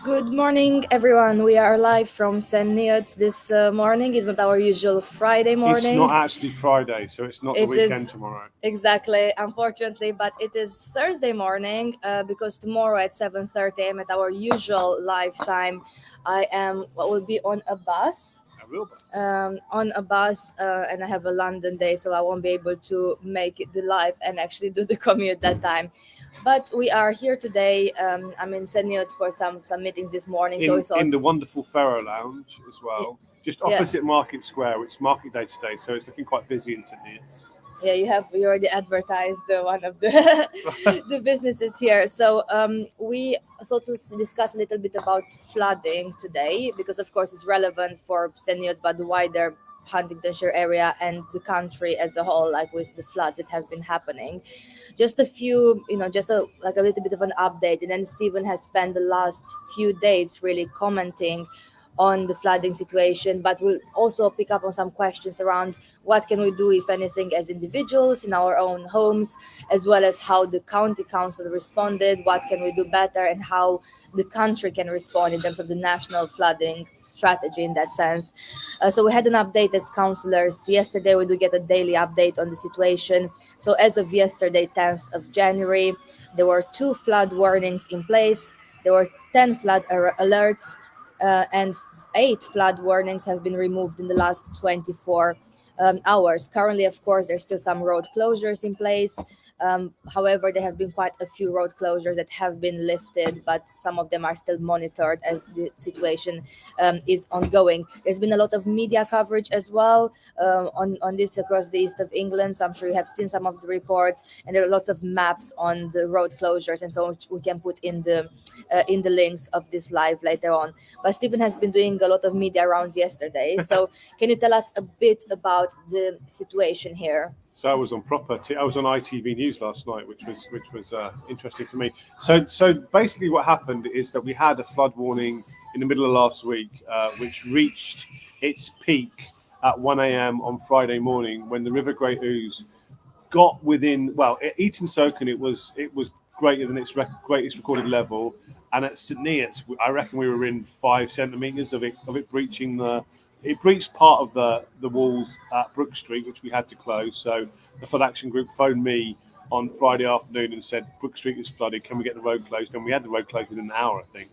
Good morning, everyone. We are live from St Neots this morning. It's not our usual Friday It's not morning. actually Friday, so it's not the It weekend is tomorrow. exactly, unfortunately, but it is Thursday morning because tomorrow at 7:30 I'm at our usual live time. I am what will be on a bus. A real bus. And I have a London day, so I won't be able to make it the live and actually do the commute that time. But we are here today. I'm in St. Neots for some meetings this morning, so we In thought, the wonderful Ferro Lounge as y- well, just yeah, opposite Market Square. It's market day today, so it's looking quite busy in St Neots. yeah, you already advertised one of the the businesses here. So we thought to discuss a little bit about flooding today because, of course, it's relevant for St. Neots, but the wider Huntingdonshire area and the country as a whole, like with the floods that have been happening. Just a few, just a little bit of an update, and then Stephen has spent the last few days really commenting on the flooding situation, but we'll also pick up on some questions around what can we do, if anything, as individuals in our own homes, as well as how the county council responded, what can we do better, and how the country can respond in terms of the national flooding strategy in that sense. So we had an update as councillors yesterday. We do get a daily update on the situation. So as of yesterday, 10th of January, there were 2 flood warnings in place. There were 10 flood alerts, and 8 flood warnings have been removed in the last 24 hours. Currently, of course, there's still some road closures in place. However, there have been quite a few road closures that have been lifted, but some of them are still monitored as the situation is ongoing. There's been a lot of media coverage as well on this across the east of England. So I'm sure you have seen some of the reports, and there are lots of maps on the road closures, and so which we can put in the links of this live later on. But Stephen has been doing a lot of media rounds yesterday. So can you tell us a bit about the situation here? So I was on I was on ITV News last night, which was interesting for me. So basically, what happened is that we had a flood warning in the middle of last week, which reached its peak at 1 a.m. on Friday morning when the River Great Ouse got within, well, at Eton Soken it was greater than its greatest recorded level, and at St Neots I reckon we were in 5 centimeters of it breaching the. It breached part of the walls at Brook Street, which we had to close. So the Flood Action Group phoned me on Friday afternoon and said Brook Street is flooded. Can we get the road closed? And we had the road closed within an hour, I think.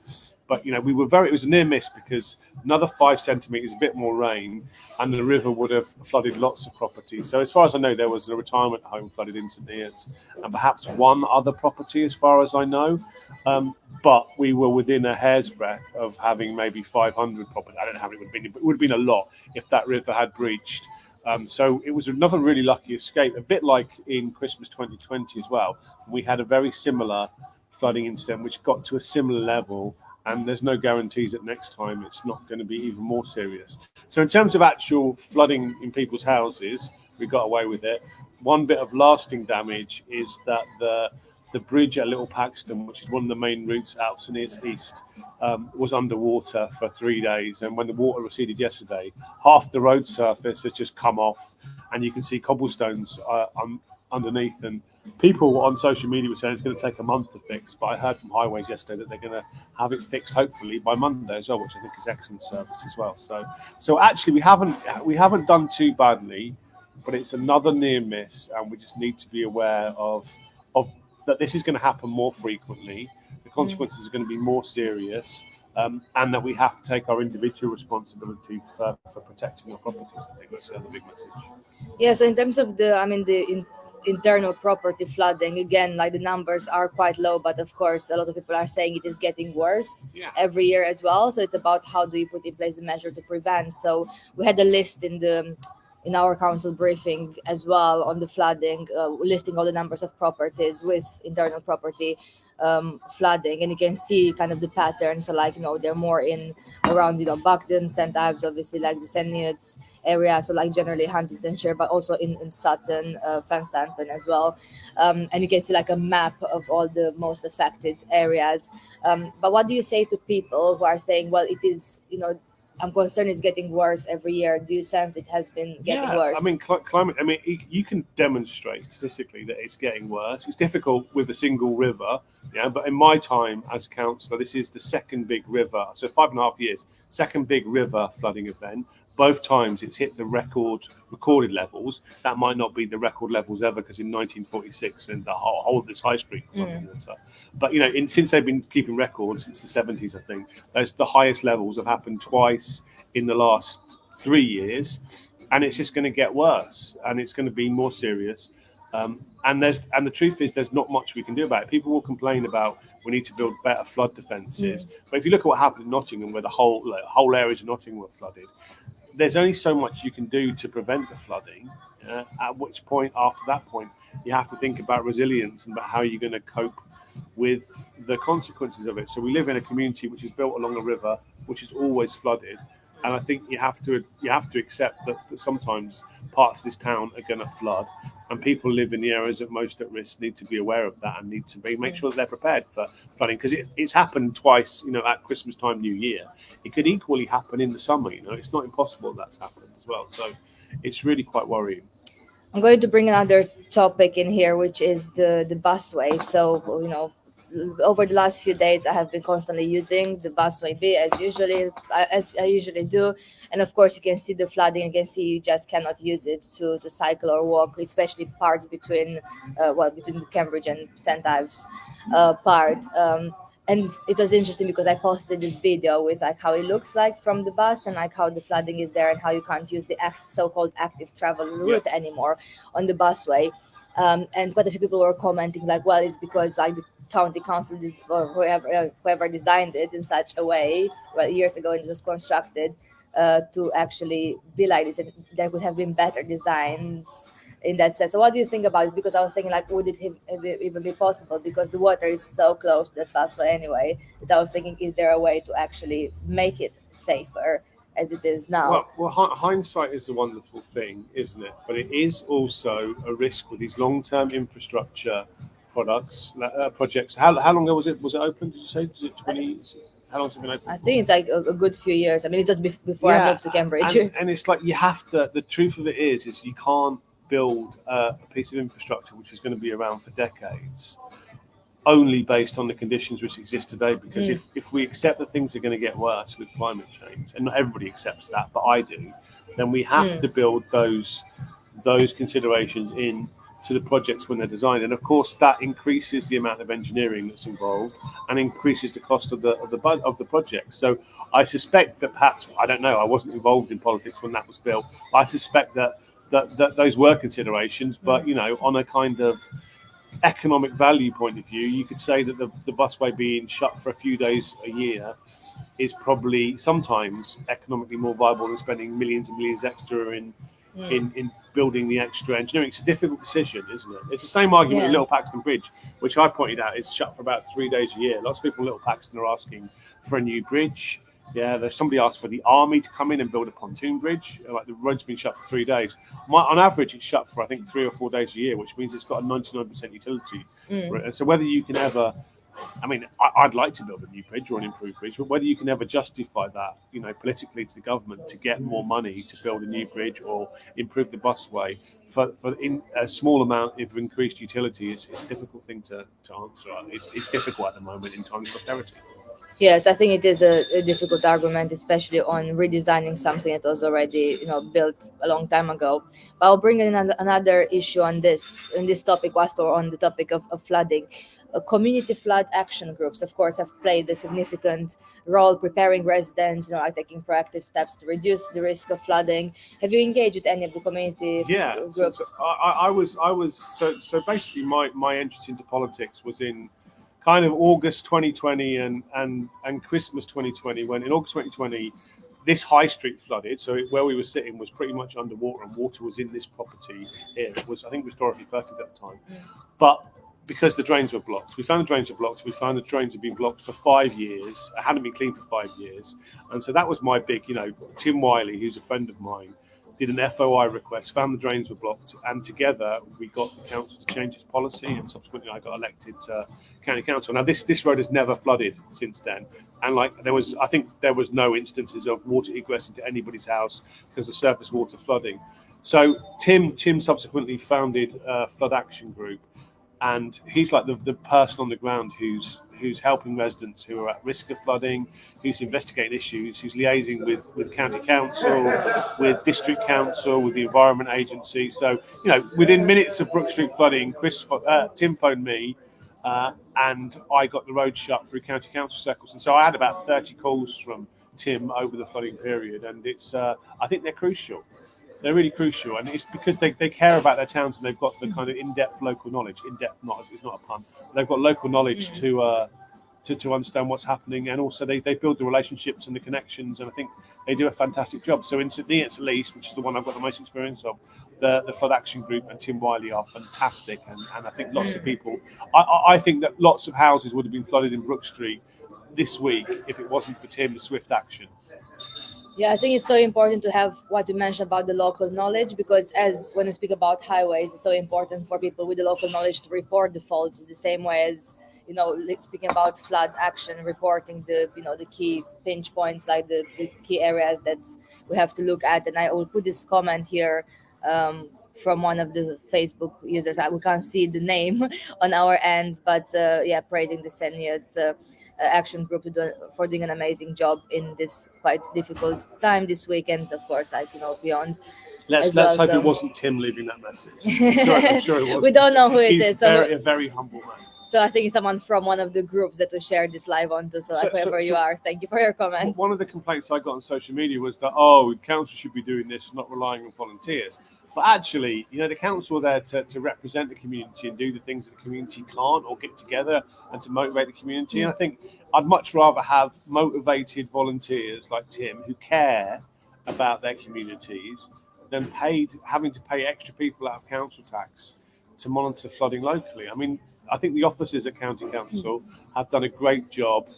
But we were very. It was a near miss because another 5 centimeters, a bit more rain, and the river would have flooded lots of properties. So as far as I know, there was a retirement home flooded in St Neots, and perhaps one other property, as far as I know. But we were within a hair's breadth of having maybe 500 property. I don't know how many it would have been, but it would have been a lot if that river had breached. So it was another really lucky escape, a bit like in Christmas 2020 as well. We had a very similar flooding incident, which got to a similar level, and there's no guarantees that next time it's not going to be even more serious. So in terms of actual flooding in people's houses, we got away with it. One bit of lasting damage is that the bridge at Little Paxton, which is one of the main routes out to its east, was underwater for 3 days. And when the water receded yesterday, half the road surface has just come off, and you can see cobblestones underneath. And people on social media were saying it's going to take a month to fix, but I heard from Highways yesterday that they're going to have it fixed hopefully by Monday as well, which I think is excellent service as well. So actually we haven't done too badly, but it's another near miss, and we just need to be aware of that this is going to happen more frequently. The consequences are going to be more serious. And that we have to take our individual responsibilities for protecting our properties. I think that's the other big message. Yeah, so in terms of internal property flooding, again, like the numbers are quite low, but of course, a lot of people are saying it is getting worse Yeah. every year as well. So it's about how do you put in place the measure to prevent. So we had a list in our council briefing as well on the flooding, listing all the numbers of properties with internal property flooding, and you can see kind of the pattern. So like they're more in around Buckden, St Ives, obviously like the St Neots area, so like generally Huntingdonshire, but also in Sutton, Fenstanton as well. And you can see like a map of all the most affected areas. But what do you say to people who are saying, well, it is I'm concerned it's getting worse every year. Do you sense it has been getting worse? I mean, climate. I mean, you can demonstrate statistically that it's getting worse. It's difficult with a single river, yeah. But in my time as a councillor, this is the second big river. So 5.5 years, second big river flooding event. Both times it's hit the recorded levels. That might not be the record levels ever, because in 1946 and the whole of this high street was underwater. But since they've been keeping records since the 70s, I think the highest levels have happened twice in the last 3 years, and it's just going to get worse, and it's going to be more serious. And the truth is, there's not much we can do about it. People will complain about we need to build better flood defences, but if you look at what happened in Nottingham, where the whole areas of Nottingham were flooded, there's only so much you can do to prevent the flooding. At which point, after that point, you have to think about resilience and about how you're going to cope with the consequences of it. So we live in a community which is built along a river, which is always flooded, and I think you have to accept that sometimes parts of this town are going to flood, and people live in the areas that most at risk need to be aware of that and need to make sure that they're prepared for flooding, because it's happened twice. At Christmas time, New Year, it could equally happen in the summer. It's not impossible that's happened as well. So it's really quite worrying. I'm going to bring another topic in here, which is the busway. So, over the last few days, I have been constantly using the busway B as I usually do. And of course, you can see the flooding. You can see you just cannot use it to cycle or walk, especially parts between the Cambridge and St Ives part. And it was interesting because I posted this video with how it looks like from the bus, and how the flooding is there, and how you can't use the so-called active travel route anymore on the busway. And quite a few people were commenting well, it's because the county council or whoever designed it in such a way, years ago, it was constructed to actually be like this, and there could have been better designs in that sense. So what do you think about this? Because I was thinking would it even be possible, because the water is so close to the busway anyway, that I was thinking, is there a way to actually make it safer as it is now? Well, hindsight is a wonderful thing, isn't it? But it is also a risk with these long-term infrastructure projects. How long ago was it open? Did you say? Was it 20? How long has it been open? I think it's a good few years. I mean, it was before I moved to Cambridge. And it's you have to. The truth of it is you can't build a piece of infrastructure which is going to be around for decades only based on the conditions which exist today, because if we accept that things are going to get worse with climate change, and not everybody accepts that, but I do, then we have to build those considerations in to the projects when they're designed. And of course that increases the amount of engineering that's involved and increases the cost of the project. So I suspect that perhaps, I don't know, I wasn't involved in politics when that was built, I suspect that those were considerations, but on a kind of economic value point of view, you could say that the busway being shut for a few days a year is probably sometimes economically more viable than spending millions and millions extra in building the extra engineering. It's a difficult decision, isn't it? It's the same argument with Little Paxton Bridge, which I pointed out is shut for about 3 days a year. Lots of people in Little Paxton are asking for a new bridge. Yeah, there's somebody asked for the army to come in and build a pontoon bridge. The road's been shut for 3 days. On average, it's shut for I think 3 or 4 days a year, which means it's got a 99% utility. And so whether you can ever, I'd like to build a new bridge or an improved bridge, but whether you can ever justify that, politically to the government to get more money to build a new bridge or improve the busway for in a small amount of increased utility, it's a difficult thing to answer. It's difficult at the moment in times of austerity. Yes, I think it is a difficult argument, especially on redesigning something that was already, built a long time ago. But I'll bring in another issue in this topic, whilst we're on the topic of flooding. Community flood action groups, of course, have played a significant role preparing residents, taking proactive steps to reduce the risk of flooding. Have you engaged with any of the community groups? So basically my entrance into politics was in kind of August 2020 and Christmas 2020, when in August 2020 this high street flooded. So where we were sitting was pretty much underwater, and water was in this property here. I think it was Dorothy Perkins at the time. But because the drains were blocked, we found the drains had been blocked for 5 years. It hadn't been cleaned for 5 years. And so that was my big, Tim Wiley, who's a friend of mine, did an FOI request, found the drains were blocked, and together we got the council to change its policy, and subsequently I got elected to county council. Now this road has never flooded since then, and I think there was no instances of water egress into anybody's house because of surface water flooding. So Tim subsequently founded a flood action group, and he's like the person on the ground who's helping residents who are at risk of flooding, who's investigating issues, who's liaising with county council, with district council, with the environment agency. So within minutes of Brook Street flooding, Tim phoned me, and I got the road shut through county council circles. And so I had about 30 calls from Tim over the flooding period, and it's I think they're crucial. They're really crucial, and it's because they care about their towns, and they've got the kind of in-depth local knowledge. In-depth, it's not a pun. They've got local knowledge to understand what's happening, and also they build the relationships and the connections, and I think they do a fantastic job. So in St Neots, at least, which is the one I've got the most experience of, the Flood Action Group and Tim Wiley are fantastic, and I think lots of people. I think that lots of houses would have been flooded in Brook Street this week if it wasn't for Tim's swift action. Yeah, I think it's so important to have what you mentioned about the local knowledge, because as when we speak about highways, it's so important for people with the local knowledge to report the faults the same way as, speaking about flood action, reporting the key pinch points, like the key areas that we have to look at. And I will put this comment here from one of the Facebook users. We can't see the name on our end, but praising the St Neots action group for doing an amazing job in this quite difficult time this weekend, of course, beyond. Let's hope it wasn't Tim leaving that message. I'm sure it was. We don't know who it is. A very humble man. So I think it's someone from one of the groups that we shared this live onto. So whoever you are, thank you for your comment. One of the complaints I got on social media was that, council should be doing this, not relying on volunteers. But actually, the council are there to represent the community and do the things that the community can't, or get together and to motivate the community. And I think I'd much rather have motivated volunteers like Tim who care about their communities than having to pay extra people out of council tax to monitor flooding locally. I mean, I think the officers at County Council have done a great job.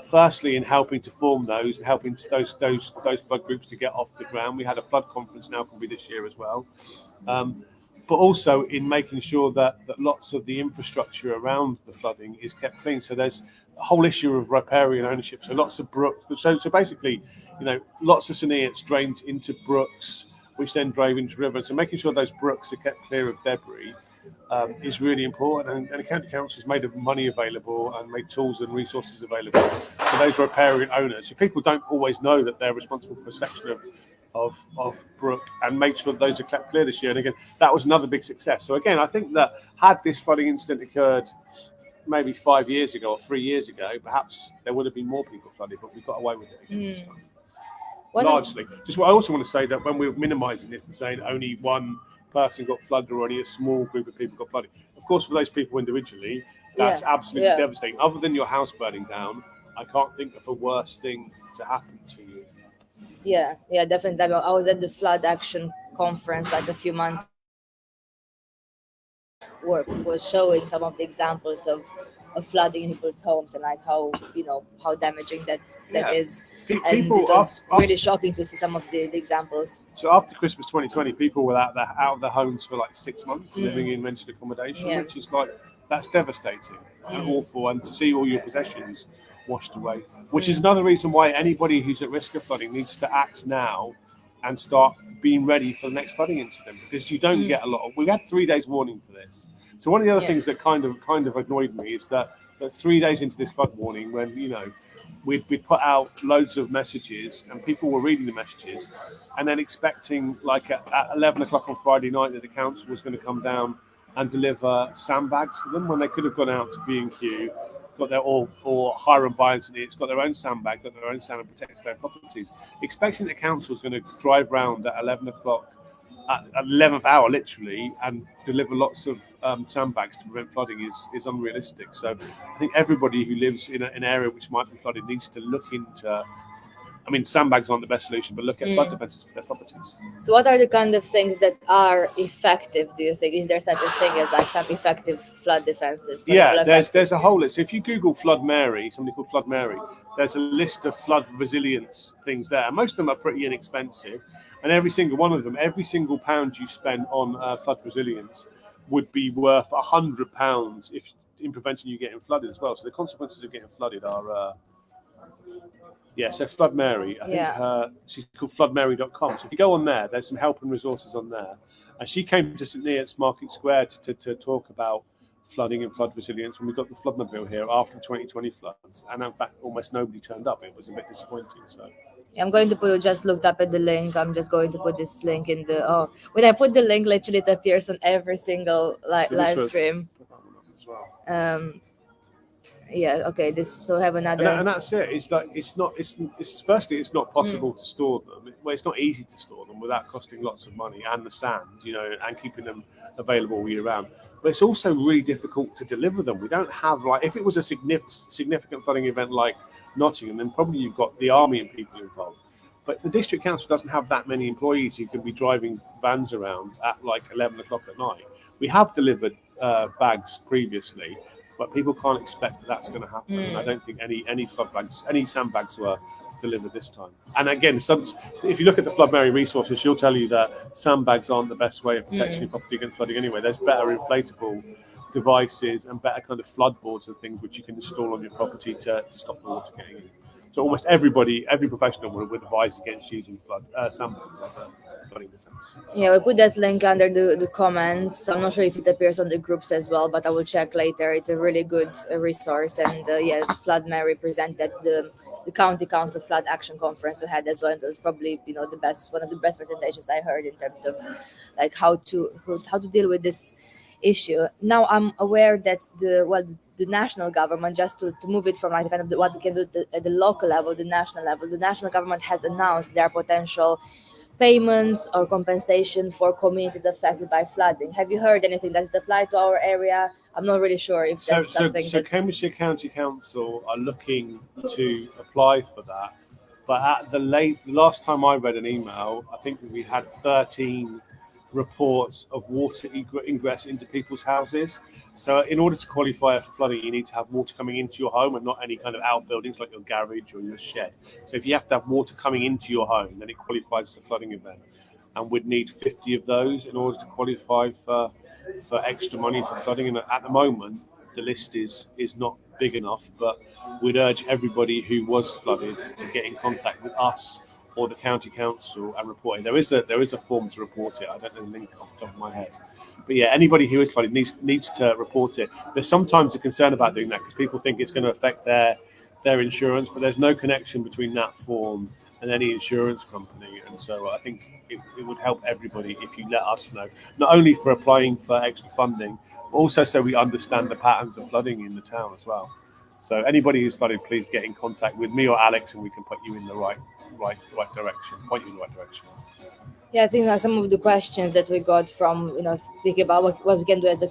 Firstly, in helping to form those flood groups to get off the ground. We had a flood conference now, can be this year as well. But also in making sure that lots of the infrastructure around the flooding is kept clean. So there's a whole issue of riparian ownership. So lots of brooks. So basically, lots of St Neots drained into brooks, which then drove into rivers. So making sure those brooks are kept clear of debris is really important, and the County Council has made money available and made tools and resources available for those riparian owners. So people don't always know that they're responsible for a section of brook, and make sure that those are kept clear this year. And again, that was another big success. So again, I think that had this flooding incident occurred maybe 5 years ago or 3 years ago, perhaps there would have been more people flooded, but we got away with it. Largely. Just what I also want to say, that when we're minimising this and saying only one person got flooded or only a small group of people got flooded, of course for those people individually, that's absolutely devastating. Other than your house burning down, I can't think of a worse thing to happen to you. Yeah, definitely. I was at the flood action conference like a few months where was showing some of the examples of flooding in people's homes, and like how damaging that is. And it was really shocking to see some of the examples. So after Christmas 2020, people were out of their homes for like 6 months, living in rented accommodation, which is that's devastating and awful. And to see all your possessions washed away, which is another reason why anybody who's at risk of flooding needs to act now and start being ready for the next flooding incident, because you don't get a lot of. We had 3 days warning for this. So one of the other things that kind of annoyed me is that 3 days into this flood warning, when we'd put out loads of messages and people were reading the messages, and then expecting like at 11 o'clock on Friday night that the council was going to come down and deliver sandbags for them, when they could have gone out to B&Q, got their or Hiram Bynes, and it's got their own sandbag, got their own sand and protect their properties. Expecting the council is going to drive round at 11 o'clock, at 11th hour literally, and deliver lots of sandbags to prevent flooding is unrealistic. So I think everybody who lives in an area which might be flooded needs to look into I mean, sandbags aren't the best solution, but look at flood defences for their properties. So what are the kind of things that are effective, do you think? Is there such a thing as like some effective flood defences? Yeah, there's a whole list. So if you Google Flood Mary, something called Flood Mary, there's a list of flood resilience things there. Most of them are pretty inexpensive, and every single one of them, every single pound you spend on flood resilience would be worth £100 if in preventing you getting flooded as well. So the consequences of getting flooded are so Flood Mary, I think she's called floodmary.com. So if you go on there, there's some help and resources on there. And she came to St Neots Market Square to talk about flooding and flood resilience when we got the floodmobile here after the 2020 floods. And in fact, almost nobody turned up. It was a bit disappointing. So I'm going to put, just looked up at the link. I'm just going to put this link in the, when I put the link, literally it appears on every single live stream. So have another, and that's it. It's like it's firstly it's not possible to store them. It's not easy to store them without costing lots of money and the sand, and keeping them available all year round. But it's also really difficult to deliver them. We don't have, like, if it was a significant flooding event like Nottingham, then probably you've got the army and people involved. But the district council doesn't have that many employees who can be driving vans around at like 11 o'clock at night. We have delivered bags previously, but people can't expect that that's going to happen. And I don't think any flood bags, any sandbags were delivered this time. And again, if you look at the Flood Mary resources, she'll tell you that sandbags aren't the best way of protecting your property against flooding anyway. There's better inflatable devices and better kind of flood boards and things which you can install on your property to stop the water getting in. So almost every professional would advise against using sandbags as a flooding defense. Yeah, we put that link under the comments. I'm not sure if it appears on the groups as well, but I will check later. It's a really good resource. And Flood Mary presented the County Council Flood Action Conference we had as well. And it was probably one of the best presentations I heard in terms of like how to deal with this issue. Now I'm aware that the national government, just to move it from like kind of what we can do at the local level, the national government has announced their potential payments or compensation for communities affected by flooding. Have you heard anything that's applied to our area? I'm not really sure if that's something. So Cambridgeshire County Council are looking to apply for that, but at the last time I read an email, I think we had 13 reports of water ingress into people's houses. So in order to qualify for flooding, you need to have water coming into your home and not any kind of outbuildings like your garage or your shed. So if you have to have water coming into your home, then it qualifies as a flooding event. And we'd need 50 of those in order to qualify for extra money for flooding. And at the moment, the list is not big enough, but we'd urge everybody who was flooded to get in contact with us or the county council and report it. There is a form to report it. I don't know the link off the top of my head. But yeah, anybody who is flooded needs to report it. There's sometimes a concern about doing that because people think it's going to affect their insurance, but there's no connection between that form and any insurance company. And so I think it would help everybody if you let us know, not only for applying for extra funding, but also so we understand the patterns of flooding in the town as well. So anybody who's flooded, please get in contact with me or Alex, and we can put you in the right direction, point you in the right direction. Yeah, I think some of the questions that we got from, speaking about what we can do as the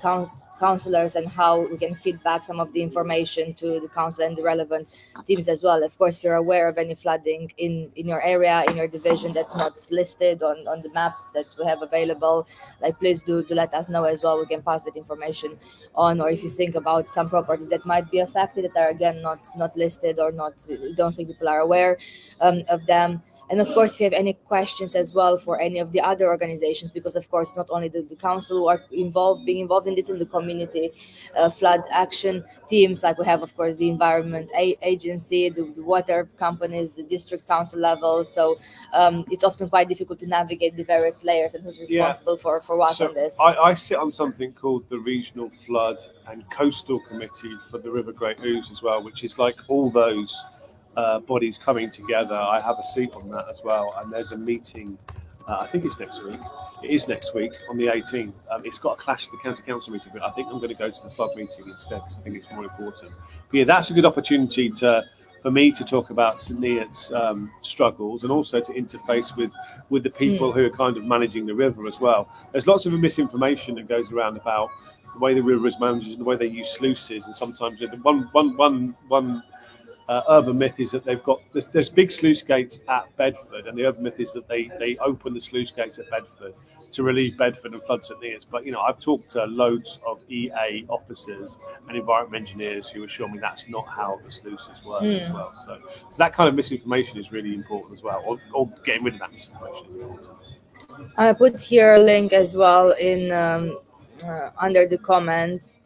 councillors and how we can feed back some of the information to the council and the relevant teams as well. Of course, if you're aware of any flooding in your area, in your division that's not listed on the maps that we have available, like please do let us know as well. We can pass that information on. Or if you think about some properties that might be affected that are again not listed or don't think people are aware of them. And of course, if you have any questions as well for any of the other organizations, because of course, not only the council who are being involved in this, in the community flood action teams, like we have, of course, the environment agency, the water companies, the district council level. So it's often quite difficult to navigate the various layers and who's responsible for what on this. I sit on something called the Regional Flood and Coastal Committee for the River Great Ouse as well, which is like all those bodies coming together. I have a seat on that as well, and there's a meeting. I think it's next week. It is next week on the 18th. It's got a clash with the county council meeting, but I think I'm going to go to the flood meeting instead because I think it's more important. But yeah, that's a good opportunity for me to talk about St Neots' struggles and also to interface with the people who are kind of managing the river as well. There's lots of misinformation that goes around about the way the river is managed and the way they use sluices, and sometimes one urban myth is that there's big sluice gates at Bedford, and the urban myth is that they open the sluice gates at Bedford to relieve Bedford and flood St Neots. But I've talked to loads of EA officers and environment engineers who assure me that's not how the sluices work as well. So that kind of misinformation is really important as well, or getting rid of that misinformation. I put here a link as well in under the comments,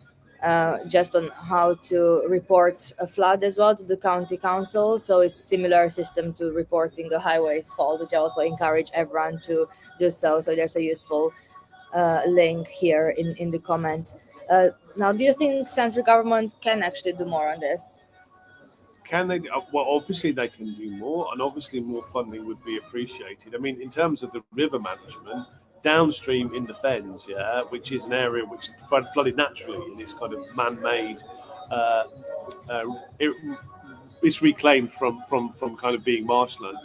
just on how to report a flood as well to the county council. So it's similar system to reporting a highways fault, which I also encourage everyone to do so. So there's a useful link here in the comments. Now, do you think central government can actually do more on this? Can they? Well, obviously they can do more, and obviously more funding would be appreciated. I mean, in terms of the river management, downstream in the Fens, which is an area which flooded naturally, and it's kind of man-made. Uh, it's reclaimed from kind of being marshland.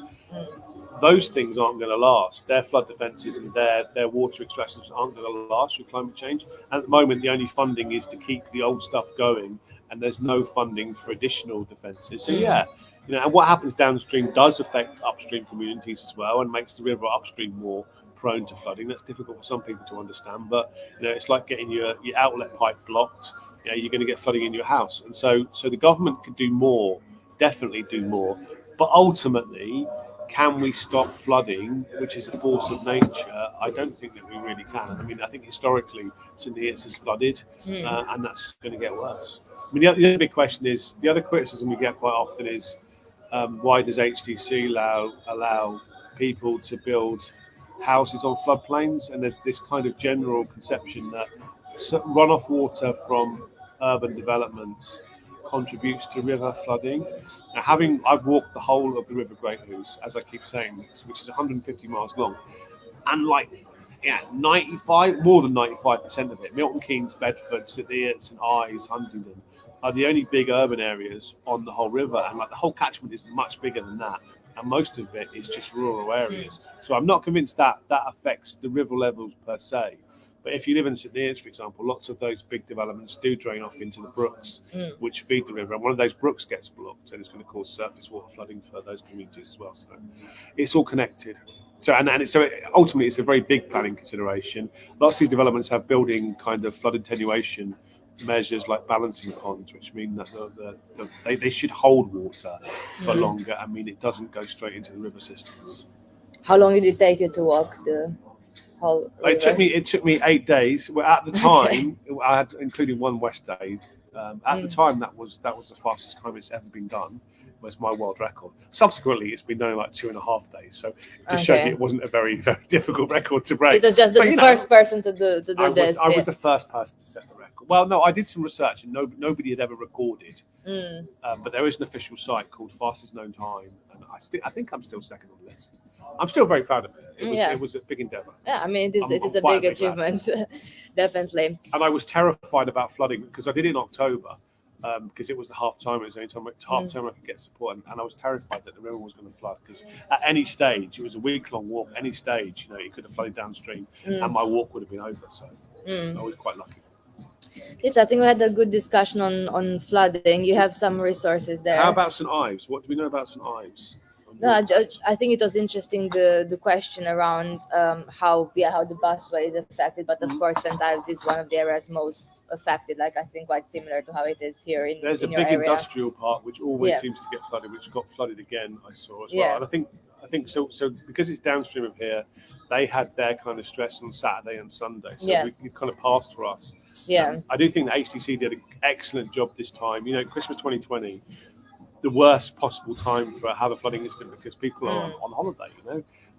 Those things aren't going to last. Their flood defences and their water extractions aren't going to last with climate change. At the moment, the only funding is to keep the old stuff going, and there's no funding for additional defences. So and what happens downstream does affect upstream communities as well, and makes the river upstream more prone to flooding. That's difficult for some people to understand, but it's like getting your outlet pipe blocked. You're going to get flooding in your house, and so the government could do more, definitely do more, but ultimately, can we stop flooding, which is a force of nature? I don't think that we really can. I mean, I think historically St Neots has flooded, and that's going to get worse. I mean, the other big question is, the other criticism we get quite often is, why does HDC allow people to build houses on floodplains? And there's this kind of general conception that runoff water from urban developments contributes to river flooding. Now, I've walked the whole of the River Great Ouse, as I keep saying, which is 150 miles long, and more than 95% of it, Milton Keynes, Bedford, St Neots, and Eyes, Huntingdon, are the only big urban areas on the whole river, and the whole catchment is much bigger than that, and most of it is just rural areas. So I'm not convinced that affects the river levels per se. But if you live in St Neots, for example, lots of those big developments do drain off into the brooks, which feed the river. And one of those brooks gets blocked, and it's going to cause surface water flooding for those communities as well. So it's all connected. So ultimately, it's a very big planning consideration. Lots of these developments have building kind of flood attenuation measures like balancing ponds, which mean that they should hold water for longer. I mean, it doesn't go straight into the river systems. How long did it take you to walk the whole river? It took me 8 days. Well, at the time, I had including one west day. At the time, that was the fastest time it's ever been done. Was my world record. Subsequently, it's been done in like 2.5 days. So it just showed you it wasn't a very, very difficult record to break. It was just the first person to do this. I was the first person to set the record. Well, no, I did some research, and nobody had ever recorded. But there is an official site called Fastest Known Time, and I think I'm still second on the list. I'm still very proud of it. It was a big endeavour. Yeah, I mean, it is a big achievement, definitely. And I was terrified about flooding because I did it in October, because it was the half time. It was the only half time I could get support, and I was terrified that the river was going to flood, because at any stage, it was a week-long walk. Any stage, it could have flooded downstream, and my walk would have been over. So I was quite lucky. Yes, I think we had a good discussion on flooding. You have some resources there. How about St Ives? What do we know about St Ives? No, I think it was interesting, the question around how the busway is affected, but of course St Ives is one of the areas most affected. I think quite similar to how it is here in There's in a your big area. Industrial park which always seems to get flooded, which got flooded again. I saw as well, and I think so. So because it's downstream of here, they had their kind of stress on Saturday and Sunday, so it kind of passed for us. I do think the HTC did an excellent job this time. Christmas 2020. The worst possible time for have a flooding incident because people are on holiday,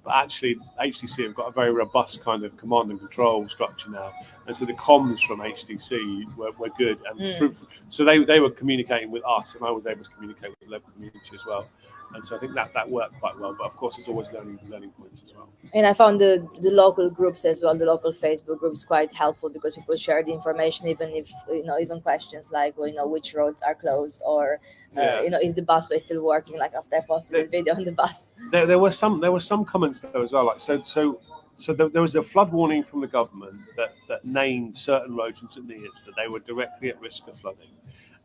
But actually, HTC have got a very robust kind of command and control structure now, and so the comms from HTC were good, and so they were communicating with us, and I was able to communicate with the local community as well. And so I think that worked quite well. But of course, there's always learning points as well. And I found the local groups as well, the local Facebook groups, quite helpful because people share the information, even if even questions like which roads are closed, or is the busway still working? Like after I posted a video on the bus. There were some comments there as well. Like so there was a flood warning from the government that named certain roads in St Neots that they were directly at risk of flooding.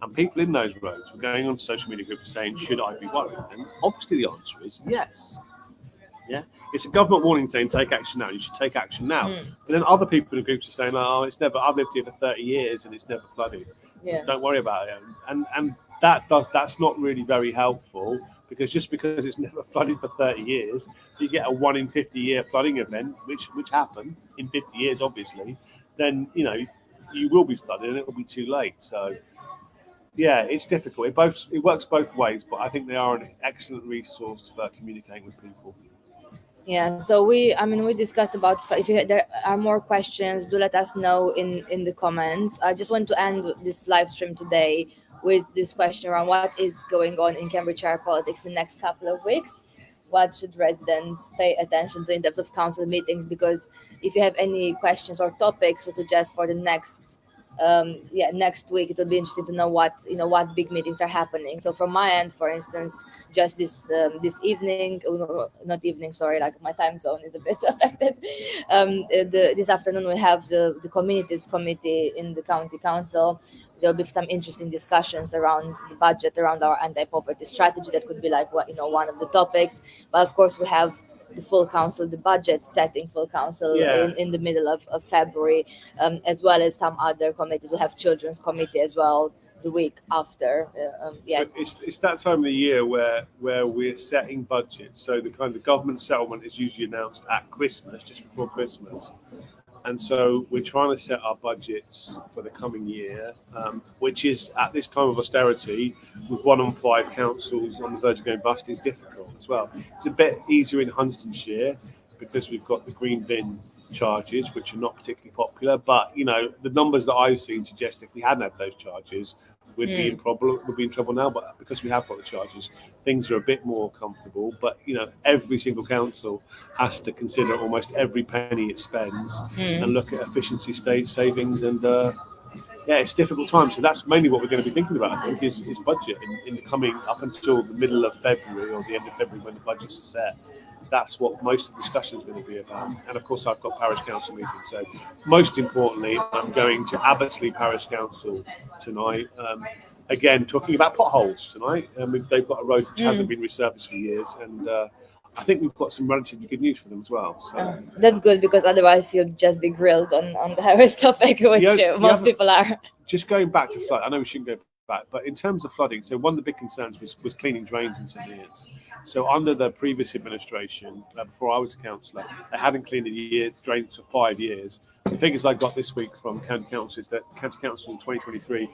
And people in those roads were going on social media groups saying, should I be worried? And obviously the answer is yes. Yeah, it's a government warning saying take action now. You should take action now. But then other people in the groups are saying, "Oh, it's never. I've lived here for 30 years and it's never flooded. Yeah. Don't worry about it." And that's not really very helpful, because just because it's never flooded for 30 years, if you get a 1 in 50 year flooding event, which happened in 50 years, obviously, then you will be flooded and it will be too late. So. Yeah, it's difficult. It works both ways, but I think they are an excellent resource for communicating with people. Yeah, so we discussed about, if there are more questions, do let us know in the comments. I just want to end this live stream today with this question around what is going on in Cambridgeshire politics in the next couple of weeks. What should residents pay attention to in terms of council meetings? Because if you have any questions or topics to suggest for the next week, it will be interesting to know what big meetings are happening. So from my end, for instance, just this evening, not evening, sorry, like my time zone is a bit affected. This afternoon we have the communities committee in the county council. There'll be some interesting discussions around the budget, around our anti-poverty strategy. That could be like one of the topics. But of course we have the full council, the budget setting full council in the middle of February, as well as some other committees. We have children's committee as well the week after. It's that time of the year where we're setting budgets. So the kind of government settlement is usually announced at Christmas, just before Christmas. And so we're trying to set our budgets for the coming year, which is, at this time of austerity, with 1 on 5 councils on the verge of going bust, is difficult as well. It's a bit easier in Huntingdonshire because we've got the green bin charges, which are not particularly popular. But the numbers that I've seen suggest if we hadn't had those charges, we'd be in trouble now. But because we have got the charges, things are a bit more comfortable. But every single council has to consider almost every penny it spends and look at efficiency state savings. And it's a difficult time. So that's mainly what we're going to be thinking about, I think, is budget in the coming up until the middle of February or the end of February, when the budgets are set. That's what most of the discussion is going to be about. And of course, I've got parish council meetings. So most importantly, I'm going to Abbottsley Parish Council tonight. Again, talking about potholes tonight. They've got a road which hasn't been resurfaced for years. And I think we've got some relatively good news for them as well. So that's good, because otherwise you'll just be grilled on the highways topic, which most people are. Just going back to flood, I know we shouldn't go back, but in terms of flooding, so one of the big concerns was cleaning drains in St Neots. So under the previous administration, before I was a councillor, they hadn't cleaned drains for 5 years. The figures I got this week from County Council is that County Council in 2023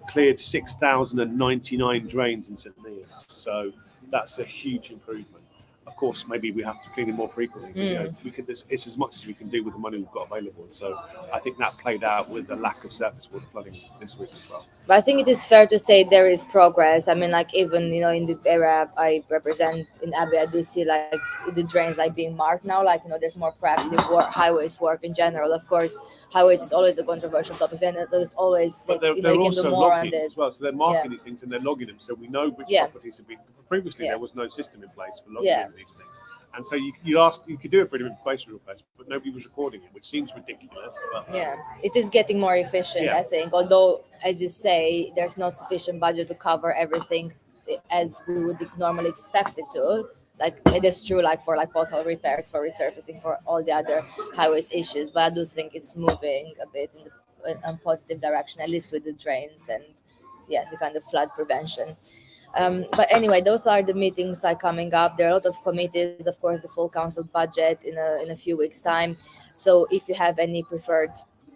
cleared 6,099 drains in St Neots. So that's a huge improvement. Of course, maybe we have to clean it more frequently. It's as much as we can do with the money we've got available. So I think that played out with the lack of surface water flooding this week as well. But I think it is fair to say there is progress. I mean, like, even in the area I represent in Abbey, I do see like the drains like being marked now. Like, there's more proactive work, highways work in general. Of course, highways is always a controversial topic, and there's always they're you can also do more logging on it as well. So they're marking these things and they're logging them, so we know which properties have been. Previously, there was no system in place for logging these things. And so you could do a freedom of information request, but nobody was recording it, which seems ridiculous. But it is getting more efficient, I think. Although, as you say, there's not sufficient budget to cover everything as we would normally expect it to. Like, it is true, like for pothole repairs, for resurfacing, for all the other highways issues. But I do think it's moving a bit in a positive direction, at least with the drains and the kind of flood prevention. But anyway, those are the meetings coming up. There are a lot of committees, of course, the full council budget in a few weeks' time. So if you have any preferred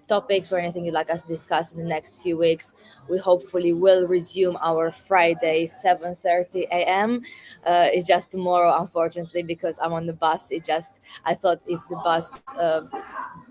topics or anything you'd like us to discuss in the next few weeks, we hopefully will resume our Friday 7:30 a.m. It's just tomorrow, unfortunately, because I'm on the bus. I thought if the bus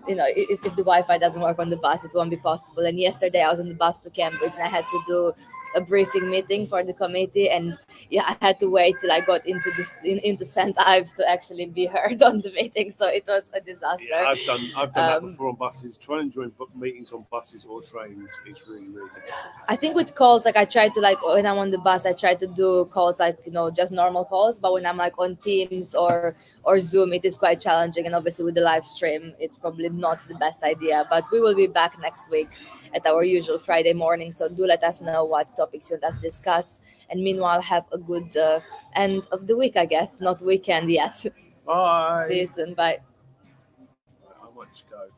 if the Wi-Fi doesn't work on the bus, it won't be possible. And yesterday I was on the bus to Cambridge and I had to do a briefing meeting for the committee, and yeah, I had to wait till I got into into St Ives to actually be heard on the meeting. So it was a disaster. Yeah, I've done that Um, before on buses. Trying to join meetings on buses or trains is really difficult. I think with calls, like I try to like when I'm on the bus, I try to do calls like just normal calls. But when I'm like on Teams or Zoom, it is quite challenging. And obviously with the live stream, it's probably not the best idea. But we will be back next week at our usual Friday morning. So do let us know what topics you want us to discuss. And meanwhile, have a good end of the week, I guess. Not weekend yet. Bye. See you soon. Bye. I might just go.